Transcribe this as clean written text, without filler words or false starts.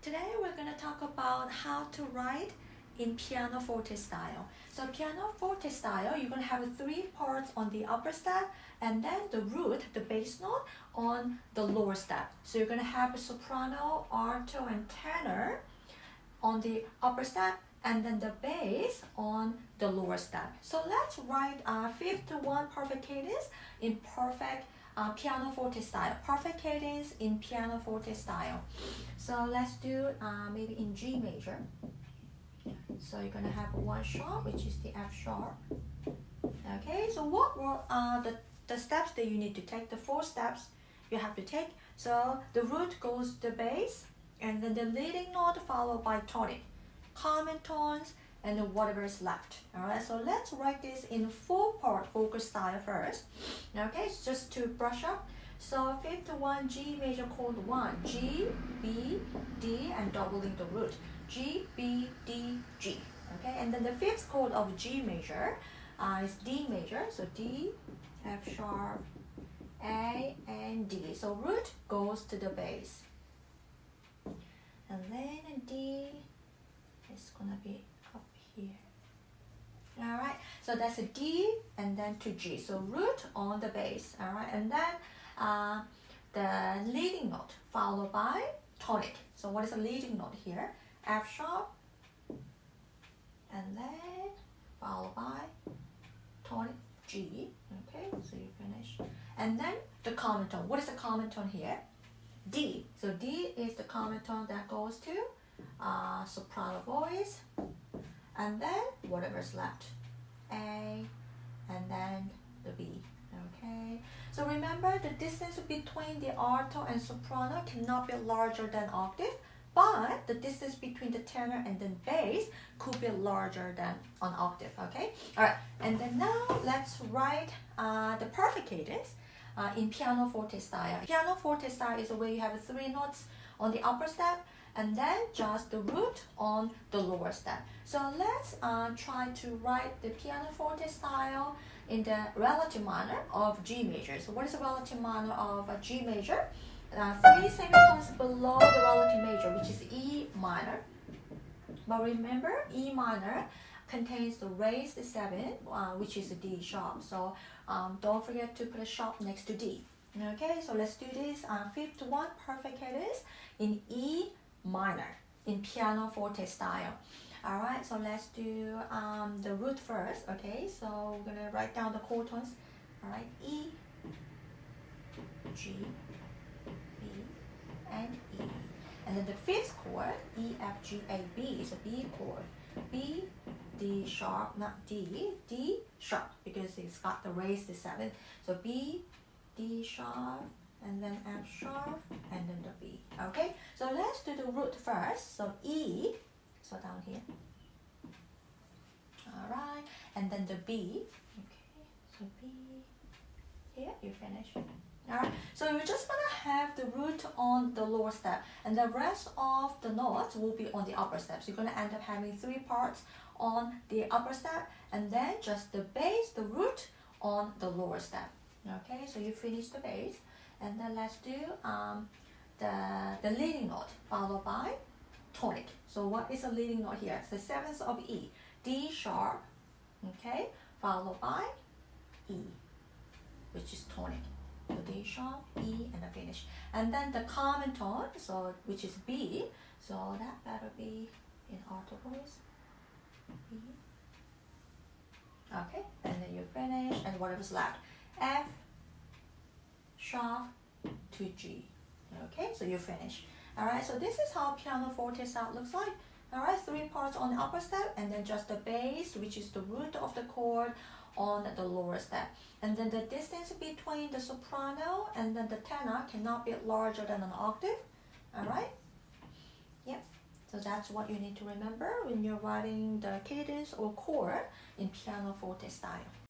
Today we're going to talk about how to write in pianoforte style. So pianoforte style, you're going to have three parts on the upper step and then the root, the bass note, on the lower step. So you're going to have a soprano, alto, and tenor on the upper step and then the bass on the lower step. So let's write fifth to one perfect cadence in perfect pianoforte style. Perfect cadence in pianoforte style. So let's do maybe in G major. So you're gonna have one sharp, which is the F sharp. Okay, so what were the steps that you need to take? The 4 steps you have to take. So the root goes to the bass, and then the leading note followed by tonic, common tones, and then whatever is left. All right, so let's write this in 4-part focus style first. Okay, so just to brush up. So fifth one, G major chord 1, G, B, D, and doubling the root. G, B, D, G. Okay, and then the fifth chord of G major is D major. So D, F sharp, A, and D. So root goes to the bass. And then D is gonna be up here. All right, so that's a D and then to G. So root on the bass. All right, and then the leading note followed by tonic. So what is the leading note here? F sharp, and then followed by tonic G. Okay, so you finish. And then the common tone. What is the common tone here? D. So D is the common tone that goes to soprano voice, and then whatever's left, A, and then the B. Okay, so remember the distance between the alto and soprano cannot be larger than octave, but the distance between the tenor and the bass could be larger than an octave. Okay, all right, and then now let's write the perfect cadence in pianoforte style. Pianoforte style is where you have 3 notes on the upper step and then just the root on the lower step. So let's try to write the pianoforte style in the relative minor of G major. So what is the relative minor of a G major? 3 semitones below the relative major, which is E minor. But remember, E minor contains the raised 7, which is a D sharp. So don't forget to put a sharp next to D. Okay, so let's do this fifth one perfect cadence in E minor in pianoforte style. All right, so let's do the root first. Okay, so we're gonna write down the chord tones. All right, E, G, B, and E. And then the fifth chord, E, F, G, A, B, is a B chord. B, D sharp, not D, D sharp, because it's got the raised 7. So B, D sharp, and then F sharp, and then the B. Okay, so let's do the root first. So E, so down here. All right, and then the B. Okay, so B, here, you finish. All right, so you're just gonna have the root on the lower step, and the rest of the notes will be on the upper step. So you're gonna end up having 3 parts on the upper step, and then just the bass, the root on the lower step. Okay, so you finish the bass, and then let's do the leading note followed by tonic. So what is the leading note here? It's the 7th of E, D sharp, okay, followed by E, which is tonic. So D sharp, E, and the finish. And then the common tone, so which is B, so that better be in alto voice. B. Okay, and then you finish, and whatever's left, F sharp to G. Okay, so you finish. All right, so this is how pianoforte sound looks like. All right, 3 parts on the upper step, and then just the bass, which is the root of the chord, on the lower step. And then the distance between the soprano and then the tenor cannot be larger than an octave. All right? Yep. So that's what you need to remember when you're writing the cadence or chord in pianoforte style.